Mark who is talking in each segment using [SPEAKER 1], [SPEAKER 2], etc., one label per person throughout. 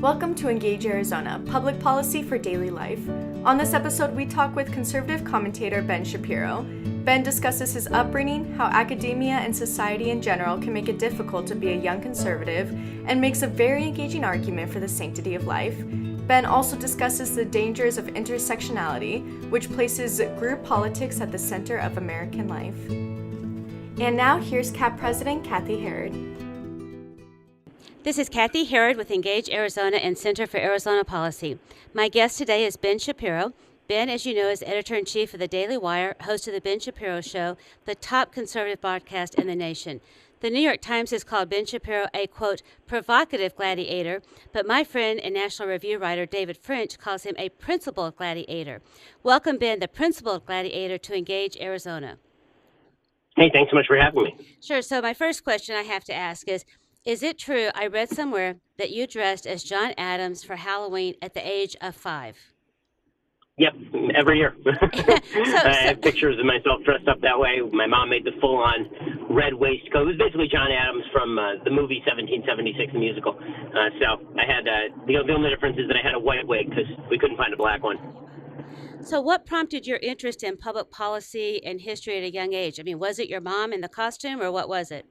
[SPEAKER 1] Welcome to Engage Arizona, public policy for daily life. On this episode, we talk with conservative commentator Ben Shapiro. Ben discusses his upbringing, how academia and society in general can make it difficult to be a young conservative, and makes a very engaging argument for the sanctity of life. Ben also discusses the dangers of intersectionality, which places group politics at the center of American life. And now, here's CAP President Cathi Herrod.
[SPEAKER 2] This is Cathi Herrod with Engage Arizona and Center for Arizona Policy. My guest today is Ben Shapiro. Ben, as you know, is editor-in-chief of the Daily Wire, host of the Ben Shapiro Show, the top conservative broadcast in the nation. The New York Times has called Ben Shapiro a, quote, provocative gladiator, but my friend and National Review writer David French calls him a principled gladiator. Welcome, Ben, the principled gladiator, to Engage Arizona.
[SPEAKER 3] Hey, thanks so much for having me.
[SPEAKER 2] Sure. So my first question I have to ask is it true, I read somewhere, that you dressed as John Adams for Halloween at the age of 5?
[SPEAKER 3] Yep, every year. I have pictures of myself dressed up that way. My mom made the full-on red waistcoat. It was basically John Adams from the movie 1776, the musical. So I had, the only difference is that I had a white wig because we couldn't find a black one.
[SPEAKER 2] So what prompted your interest in public policy and history at a young age? I mean, was it your mom in the costume, or what was it?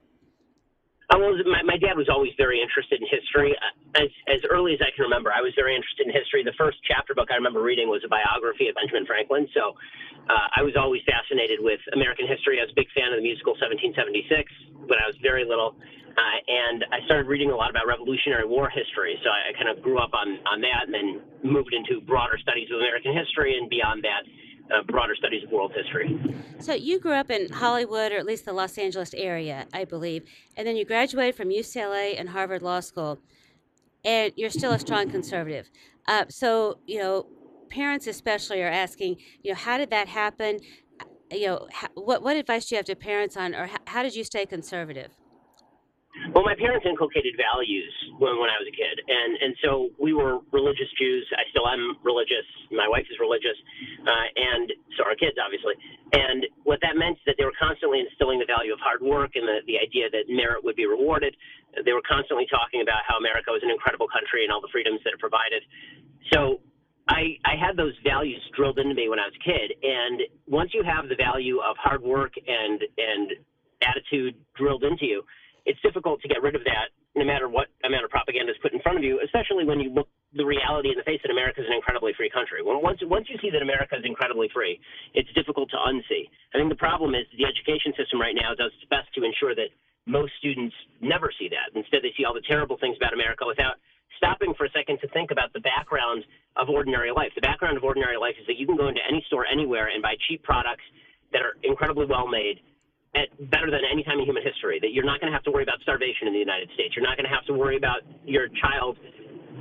[SPEAKER 3] Well, my dad was always very interested in history. As early as I can remember, I was very interested in history. The first chapter book I remember reading was a biography of Benjamin Franklin. So I was always fascinated with American history. I was a big fan of the musical 1776 when I was very little. And I started reading a lot about Revolutionary War history. So I kind of grew up on that and then moved into broader studies of American history, and beyond that, broader studies of world history.
[SPEAKER 2] So you grew up in Hollywood, or at least the Los Angeles area, I believe, and then you graduated from UCLA and Harvard Law School, and you're still a strong conservative. So, parents especially are asking, how did that happen? What advice do you have to parents on, or how did you stay conservative?
[SPEAKER 3] Well, my parents inculcated values when I was a kid, and so we were religious Jews. I still am religious. My wife is religious, and so our kids, obviously. And what that meant is that they were constantly instilling the value of hard work and the idea that merit would be rewarded. They were constantly talking about how America was an incredible country and all the freedoms that it provided. So I had those values drilled into me when I was a kid, and once you have the value of hard work and attitude drilled into you, it's difficult to get rid of that no matter what amount of propaganda is put in front of you, especially when you look the reality in the face that America is an incredibly free country. Once you see that America is incredibly free, it's difficult to unsee. I think the problem is the education system right now does its best to ensure that most students never see that. Instead, they see all the terrible things about America without stopping for a second to think about the background of ordinary life. The background of ordinary life is that you can go into any store anywhere and buy cheap products that are incredibly well made, better than any time in human history, that you're not going to have to worry about starvation in the United States. You're not going to have to worry about your child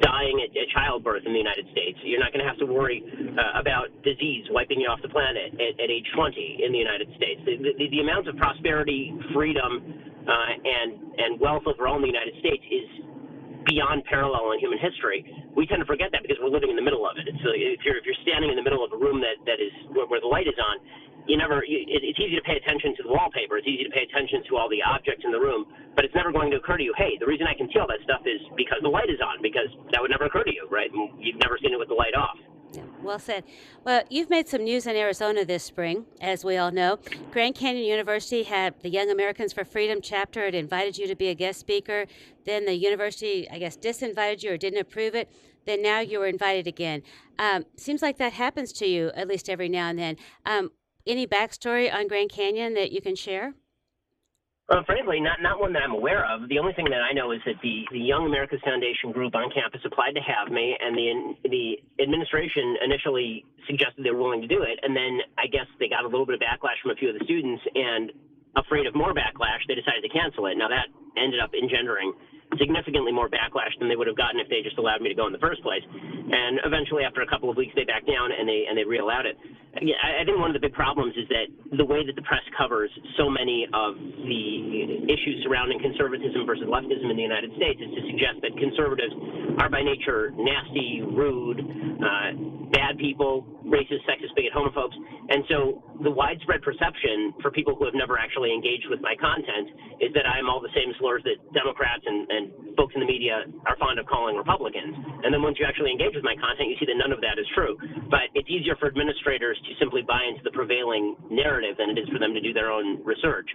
[SPEAKER 3] dying at childbirth in the United States. You're not going to have to worry about disease wiping you off the planet at age 20 in the United States. The amount of prosperity, freedom, and wealth overall in the United States is beyond parallel in human history. We tend to forget that because we're living in the middle of it. So if you're standing in the middle of a room that is where the light is on, it's easy to pay attention to the wallpaper. It's easy to pay attention to all the objects in the room, but it's never going to occur to you, hey, the reason I can see all that stuff is because the light is on, because that would never occur to you, right? You've never seen it with the light off.
[SPEAKER 2] Yeah, well said. Well, you've made some news in Arizona this spring, as we all know. Grand Canyon University had the Young Americans for Freedom chapter. It invited you to be a guest speaker. Then the university, I guess, disinvited you or didn't approve it. Then now you were invited again. Seems like that happens to you at least every now and then. Any backstory on Grand Canyon that you can share?
[SPEAKER 3] Frankly, not one that I'm aware of. The only thing that I know is that the Young America's Foundation group on campus applied to have me, and the administration initially suggested they were willing to do it, and then I guess they got a little bit of backlash from a few of the students, and afraid of more backlash, they decided to cancel it. Now that ended up engendering significantly more backlash than they would have gotten if they just allowed me to go in the first place. And eventually, after a couple of weeks, they backed down and they re-allowed it. I think one of the big problems is that the way that the press covers so many of the issues surrounding conservatism versus leftism in the United States is to suggest that conservatives are by nature nasty, rude, bad people, racist, sexist, bigot, homophobes. And so the widespread perception for people who have never actually engaged with my content is that I'm all the same slurs that Democrats and and folks in the media are fond of calling Republicans. And then once you actually engage with my content, you see that none of that is true. But it's easier for administrators to simply buy into the prevailing narrative than it is for them to do their own research.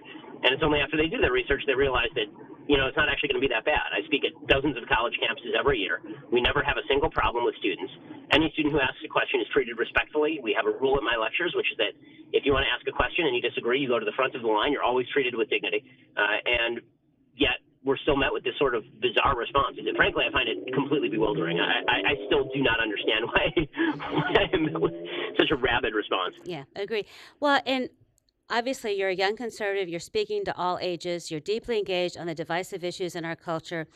[SPEAKER 3] And it's only after they do their research they realize that, it's not actually going to be that bad. I speak at dozens of college campuses every year. We never have a single problem with students. Any student who asks a question is treated respectfully. We have a rule at my lectures, which is that if you want to ask a question and you disagree, you go to the front of the line. You're always treated with dignity. And yet we're still met with this sort of bizarre response. And frankly, I find it completely bewildering. I still do not understand why I'm met with such a rabid response.
[SPEAKER 2] Yeah, I agree. Well, and obviously, you're a young conservative. You're speaking to all ages. You're deeply engaged on the divisive issues in our culture.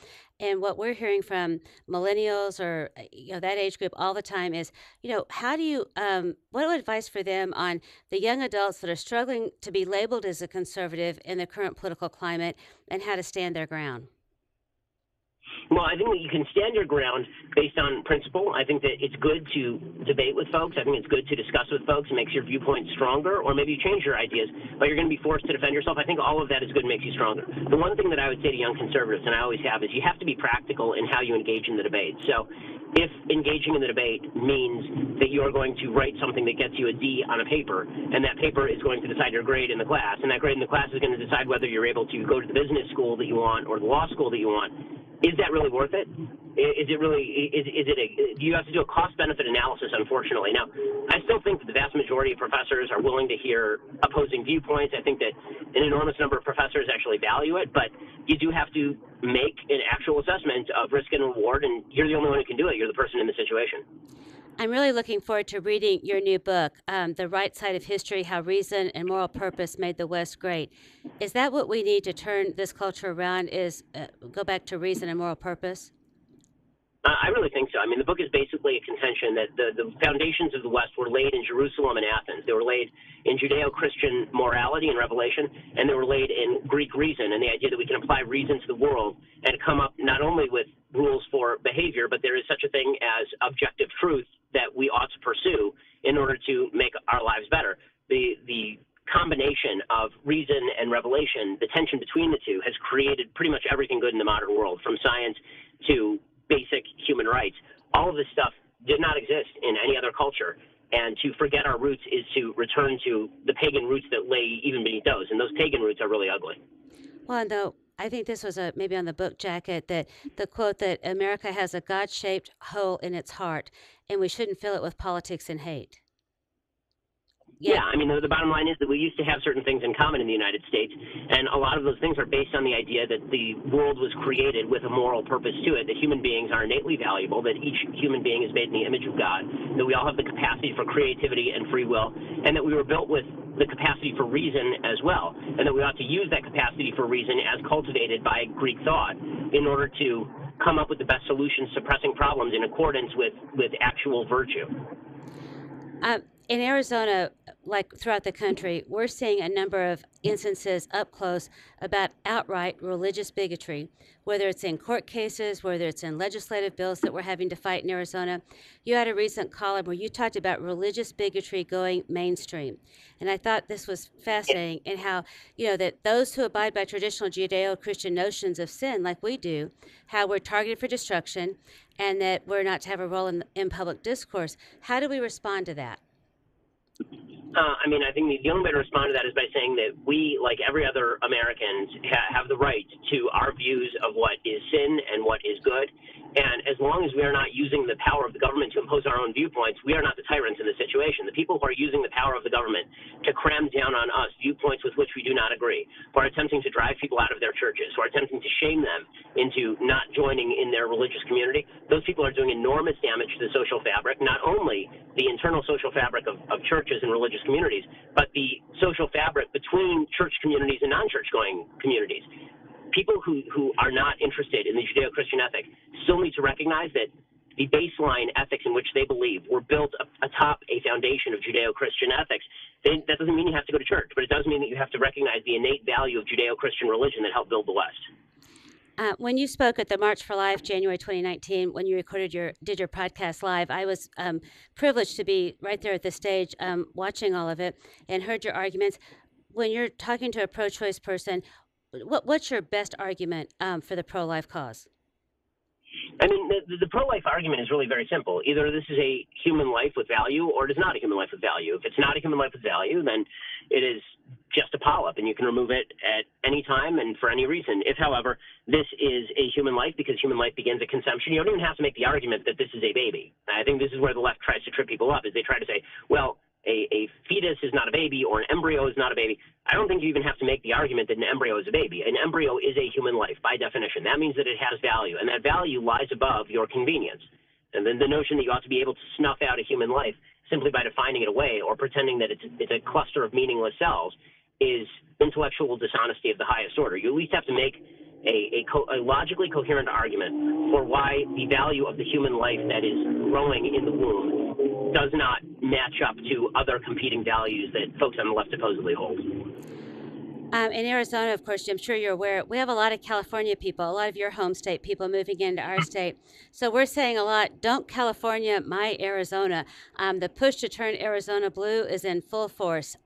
[SPEAKER 2] And what we're hearing from millennials or that age group all the time is, how do you, what advice for them on the young adults that are struggling to be labeled as a conservative in the current political climate and how to stand their ground?
[SPEAKER 3] Well, I think that you can stand your ground based on principle. I think that it's good to debate with folks. I think it's good to discuss with folks. It makes your viewpoint stronger, or maybe you change your ideas, but you're going to be forced to defend yourself. I think all of that is good and makes you stronger. The one thing that I would say to young conservatives, and I always have, is you have to be practical in how you engage in the debate. So if engaging in the debate means that you are going to write something that gets you a D on a paper, and that paper is going to decide your grade in the class, and that grade in the class is going to decide whether you're able to go to the business school that you want or the law school that you want, is that really worth it? Is it really, do you have to do a cost-benefit analysis, unfortunately? Now, I still think that the vast majority of professors are willing to hear opposing viewpoints. I think that an enormous number of professors actually value it, but you do have to make an actual assessment of risk and reward, and you're the only one who can do it. You're the person in the situation.
[SPEAKER 2] I'm really looking forward to reading your new book, The Right Side of History, How Reason and Moral Purpose Made the West Great. Is that what we need to turn this culture around, is go back to reason and moral purpose?
[SPEAKER 3] I really think so. I mean, the book is basically a contention that the foundations of the West were laid in Jerusalem and Athens. They were laid in Judeo-Christian morality and revelation, and they were laid in Greek reason, and the idea that we can apply reason to the world and come up not only with rules for behavior, but there is such a thing as objective truth that we ought to pursue in order to make our lives better. The combination of reason and revelation, the tension between the two, has created pretty much everything good in the modern world, from science to basic human rights. All of this stuff did not exist in any other culture. And to forget our roots is to return to the pagan roots that lay even beneath those. And those pagan roots are really ugly.
[SPEAKER 2] Well, no, I think this was maybe on the book jacket, that the quote that America has a God-shaped hole in its heart, and we shouldn't fill it with politics and hate.
[SPEAKER 3] Yeah, I mean, the bottom line is that we used to have certain things in common in the United States, and a lot of those things are based on the idea that the world was created with a moral purpose to it, that human beings are innately valuable, that each human being is made in the image of God, that we all have the capacity for creativity and free will, and that we were built with the capacity for reason as well, and that we ought to use that capacity for reason as cultivated by Greek thought in order to come up with the best solutions to pressing problems in accordance with actual virtue.
[SPEAKER 2] In Arizona, like throughout the country, we're seeing a number of instances up close about outright religious bigotry, whether it's in court cases, whether it's in legislative bills that we're having to fight in Arizona. You had a recent column where you talked about religious bigotry going mainstream. And I thought this was fascinating, in how, that those who abide by traditional Judeo-Christian notions of sin, like we do, how we're targeted for destruction, and that we're not to have a role in public discourse. How do we respond to that?
[SPEAKER 3] I think the only way to respond to that is by saying that we, like every other American, have the right to our views of what is sin and what is good. And as long as we are not using the power of the government to impose our own viewpoints, we are not the tyrants in this situation. The people who are using the power of the government to cram down on us viewpoints with which we do not agree, who are attempting to drive people out of their churches, who are attempting to shame them into not joining in their religious community, those people are doing enormous damage to the social fabric, not only the internal social fabric of churches and religious communities, but the social fabric between church communities and non-church-going communities. People who are not interested in the Judeo-Christian ethic still need to recognize that the baseline ethics in which they believe were built atop a foundation of Judeo-Christian ethics. That doesn't mean you have to go to church, but it does mean that you have to recognize the innate value of Judeo-Christian religion that helped build the West.
[SPEAKER 2] When you spoke at the March for Life, January 2019, when you did your podcast live, I was privileged to be right there at the stage watching all of it and heard your arguments. When you're talking to a pro-choice person, what's your best argument for the pro-life cause?
[SPEAKER 3] I mean, the pro-life argument is really very simple. Either this is a human life with value or it is not a human life with value. If it's not a human life with value, then it is just a polyp, and you can remove it at any time and for any reason. If, however, this is a human life because human life begins at conception, you don't even have to make the argument that this is a baby. I think this is where the left tries to trip people up, is they try to say, well, a fetus is not a baby or an embryo is not a baby. I don't think you even have to make the argument that an embryo is a baby. An embryo is a human life by definition. That means that it has value, and that value lies above your convenience. And then the notion that you ought to be able to snuff out a human life simply by defining it away or pretending that it's a cluster of meaningless cells is intellectual dishonesty of the highest order. You at least have to make a logically coherent argument for why the value of the human life that is growing in the womb does not match up to other competing values that folks on the left supposedly hold.
[SPEAKER 2] In Arizona, of course, I'm sure you're aware, we have a lot of California people, a lot of your home state people moving into our state. So we're saying a lot, don't California my Arizona. The push to turn Arizona blue is in full force.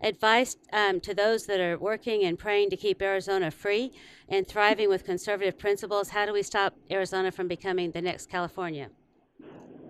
[SPEAKER 2] Advice to those that are working and praying to keep Arizona free and thriving with conservative principles, how do we stop Arizona from becoming the next California?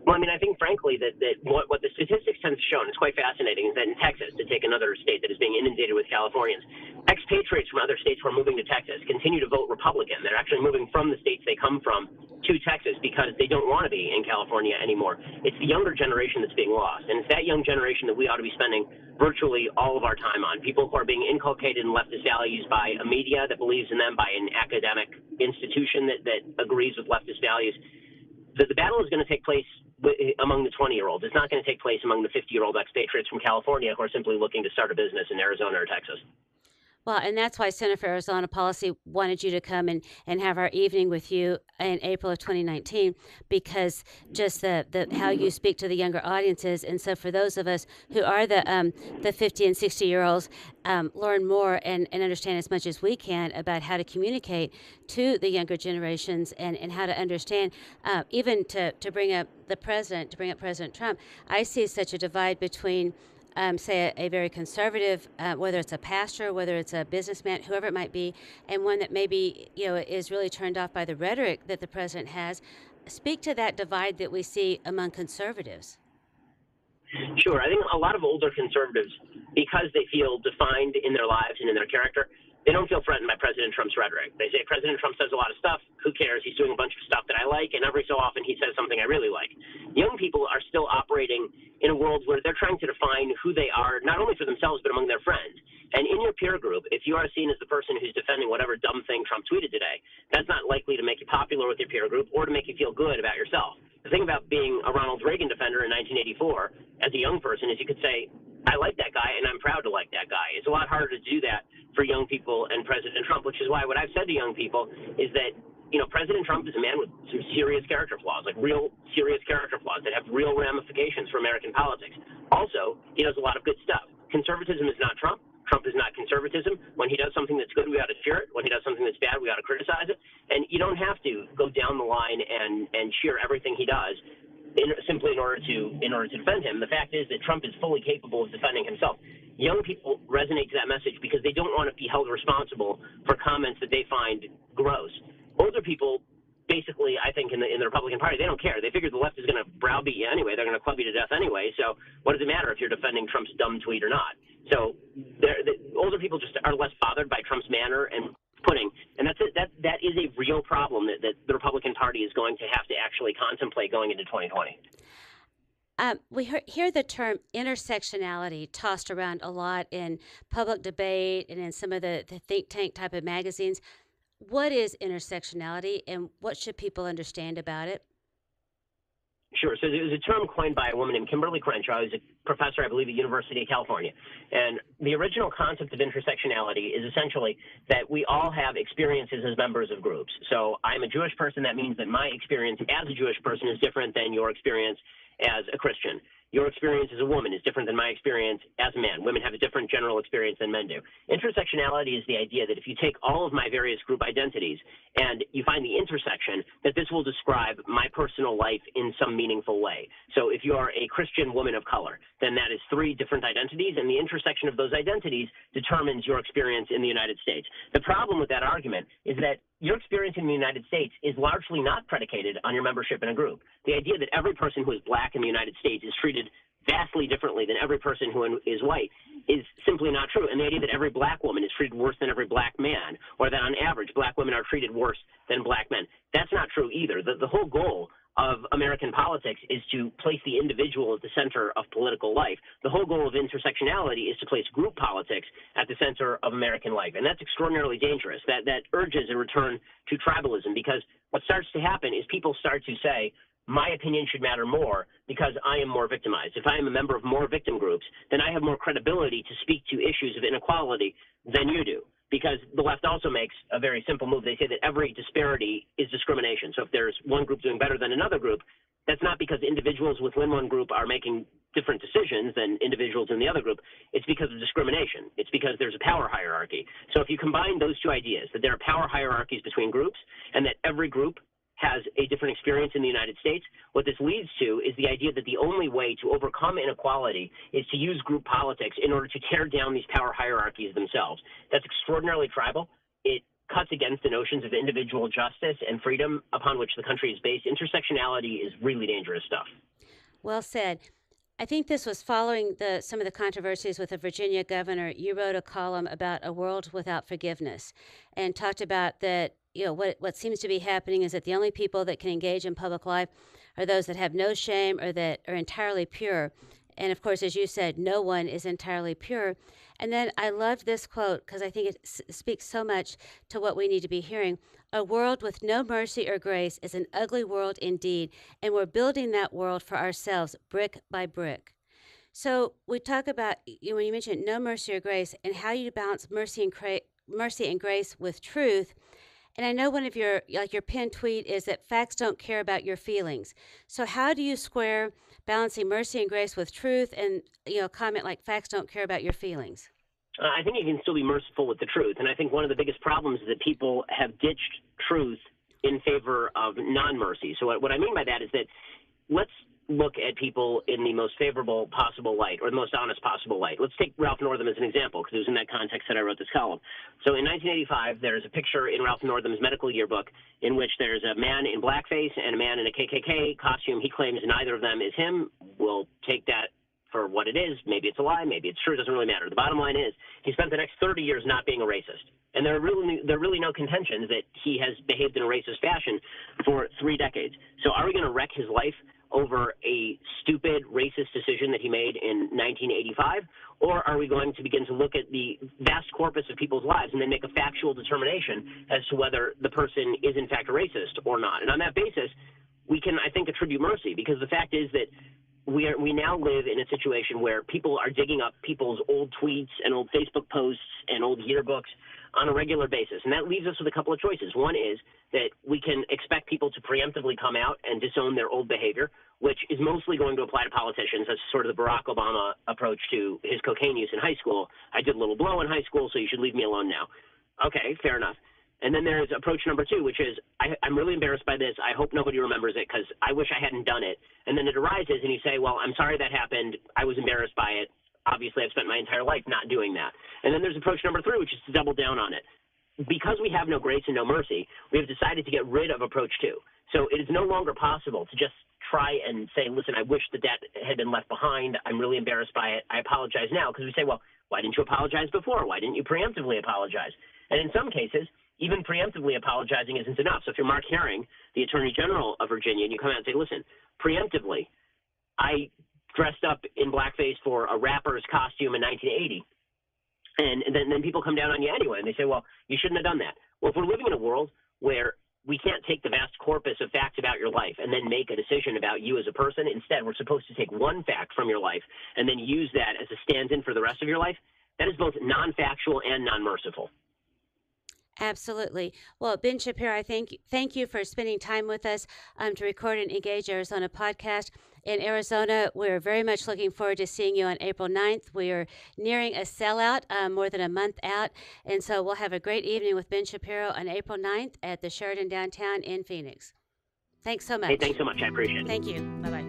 [SPEAKER 3] Well, I mean, I think, frankly, that what the statistics tend to show, and it's quite fascinating, is that in Texas, to take another state that is being inundated with Californians, expatriates from other states who are moving to Texas continue to vote Republican. They're actually moving from the states they come from to Texas because they don't want to be in California anymore. It's the younger generation that's being lost, and it's that young generation that we ought to be spending virtually all of our time on. People who are being inculcated in leftist values by a media that believes in them, by an academic institution that agrees with leftist values. The battle is going to take place among the 20-year-olds. It's not going to take place among the 50-year-old expatriates from California who are simply looking to start a business in Arizona or Texas.
[SPEAKER 2] Well, and that's why Center for Arizona Policy wanted you to come and have our evening with you in April of 2019, because just the how you speak to the younger audiences. And so for those of us who are the 50 and 60-year-olds, learn more and understand as much as we can about how to communicate to the younger generations and how to understand, even to bring up President Trump. I see such a divide between say a very conservative, whether it's a pastor, whether it's a businessman, whoever it might be, and one that maybe is really turned off by the rhetoric that the president has. Speak to that divide that we see among conservatives.
[SPEAKER 3] Sure. I think a lot of older conservatives, because they feel defined in their lives and in their character, they don't feel threatened by President Trump's rhetoric. They say, President Trump says a lot of stuff. Who cares? He's doing a bunch of stuff that I like, and every so often he says something I really like. Young people are still operating in a world where they're trying to define who they are, not only for themselves, but among their friends. And in your peer group, if you are seen as the person who's defending whatever dumb thing Trump tweeted today, that's not likely to make you popular with your peer group or to make you feel good about yourself. The thing about being a Ronald Reagan defender in 1984 as a young person is you could say, I like that guy, and I'm proud to like that guy. It's a lot harder to do that for young people and President Trump, which is why what I've said to young people is that, President Trump is a man with some serious character flaws, like real serious character flaws that have real ramifications for American politics. Also, he does a lot of good stuff. Conservatism is not Trump. Trump is not conservatism. When he does something that's good, we ought to cheer it. When he does something that's bad, we ought to criticize it. And you don't have to go down the line and cheer everything he does simply in order to defend him. The fact is that Trump is fully capable of defending himself. Young people resonate to that message because they don't want to be held responsible for comments that they find gross. Older people, basically, I think in the Republican Party, they don't care. They figure the left is going to browbeat you anyway. They're going to club you to death anyway. So what does it matter if you're defending Trump's dumb tweet or not? So the older people just are less bothered by Trump's manner and pudding, and that's it. That is a real problem that the Republican Party is going to have to actually contemplate going into 2020.
[SPEAKER 2] We hear the term intersectionality tossed around a lot in public debate and in some of the think tank type of magazines. What is intersectionality, and what should people understand about it?
[SPEAKER 3] Sure. So there was a term coined by a woman named Kimberly Crenshaw, who's a professor, I believe, at University of California. And the original concept of intersectionality is essentially that we all have experiences as members of groups. So I'm a Jewish person. That means that my experience as a Jewish person is different than your experience as a Christian. your experience as a woman is different than my experience as a man. Women have a different general experience than men do. Intersectionality is the idea that if you take all of my various group identities and you find the intersection, that this will describe my personal life in some meaningful way. So if you are a Christian woman of color, then that is 3 different identities, and the intersection of those identities determines your experience in the United States. The problem with that argument is that your experience in the United States is largely not predicated on your membership in a group. The idea that every person who is black in the United States is treated vastly differently than every person who is white is simply not true. And the idea that every black woman is treated worse than every black man, or that on average black women are treated worse than black men, that's not true either. The whole goal of American politics is to place the individual at the center of political life. The whole goal of intersectionality is to place group politics at the center of American life. And that's extraordinarily dangerous. That urges a return to tribalism, because what starts to happen is people start to say, my opinion should matter more because I am more victimized. If I am a member of more victim groups, then I have more credibility to speak to issues of inequality than you do. Because the left also makes a very simple move. They say that every disparity is discrimination. So if there's one group doing better than another group, that's not because individuals within one group are making different decisions than individuals in the other group. It's because of discrimination. It's because there's a power hierarchy. So if you combine those 2 ideas, that there are power hierarchies between groups and that every group has a different experience in the United States, what this leads to is the idea that the only way to overcome inequality is to use group politics in order to tear down these power hierarchies themselves. That's extraordinarily tribal. It cuts against the notions of individual justice and freedom upon which the country is based. Intersectionality is really dangerous stuff.
[SPEAKER 2] Well said. I think this was following some of the controversies with the Virginia governor. You wrote a column about a world without forgiveness and talked about that, what seems to be happening is that the only people that can engage in public life are those that have no shame or that are entirely pure. And of course, as you said, no one is entirely pure. And then I loved this quote because I think it speaks so much to what we need to be hearing. A world with no mercy or grace is an ugly world indeed, and we're building that world for ourselves, brick by brick. So we talk about, when you mentioned no mercy or grace, and how you balance mercy and grace with truth. And I know one of your pinned tweet is that facts don't care about your feelings. So how do you square balancing mercy and grace with truth and, a comment like facts don't care about your feelings?
[SPEAKER 3] I think you can still be merciful with the truth. And I think one of the biggest problems is that people have ditched truth in favor of non-mercy. So what I mean by that is that let's look at people in the most favorable possible light, or the most honest possible light. Let's take Ralph Northam as an example, because it was in that context that I wrote this column. So in 1985, there's a picture in Ralph Northam's medical yearbook in which there's a man in blackface and a man in a KKK costume. He claims neither of them is him. We'll take that for what it is. Maybe it's a lie, maybe it's true, it doesn't really matter. The bottom line is he spent the next 30 years not being a racist. And there are really no contentions that he has behaved in a racist fashion for 3 decades. So are we going to wreck his life over a stupid racist decision that he made in 1985? Or are we going to begin to look at the vast corpus of people's lives and then make a factual determination as to whether the person is in fact a racist or not? And on that basis, we can, I think, attribute mercy, because the fact is that we now live in a situation where people are digging up people's old tweets and old Facebook posts and old yearbooks on a regular basis. And that leaves us with a couple of choices. One is that we can expect people to preemptively come out and disown their old behavior, which is mostly going to apply to politicians. That's sort of the Barack Obama approach to his cocaine use in high school. I did a little blow in high school, so you should leave me alone now. Okay, fair enough. And then there's approach number 2, which is, I'm really embarrassed by this. I hope nobody remembers it because I wish I hadn't done it. And then it arises and you say, well, I'm sorry that happened. I was embarrassed by it. Obviously, I've spent my entire life not doing that. And then there's approach number 3, which is to double down on it. Because we have no grace and no mercy, we have decided to get rid of approach 2. So it is no longer possible to just try and say, listen, I wish that had been left behind. I'm really embarrassed by it. I apologize now. Because we say, well, why didn't you apologize before? Why didn't you preemptively apologize? And in some cases, even preemptively apologizing isn't enough. So if you're Mark Herring, the Attorney General of Virginia, and you come out and say, listen, preemptively, I dressed up in blackface for a rapper's costume in 1980, and then people come down on you anyway, and they say, well, you shouldn't have done that. Well, if we're living in a world where we can't take the vast corpus of facts about your life and then make a decision about you as a person, instead we're supposed to take one fact from your life and then use that as a stand-in for the rest of your life, that is both non-factual and non-merciful.
[SPEAKER 2] Absolutely. Well, Ben Shapiro, I thank you for spending time with us to record an Engage Arizona podcast. In Arizona, we're very much looking forward to seeing you on April 9th. We are nearing a sellout, more than a month out. And so we'll have a great evening with Ben Shapiro on April 9th at the Sheraton downtown in Phoenix. Thanks so much.
[SPEAKER 3] Hey, thanks so much. I appreciate it.
[SPEAKER 2] Thank you. Bye-bye.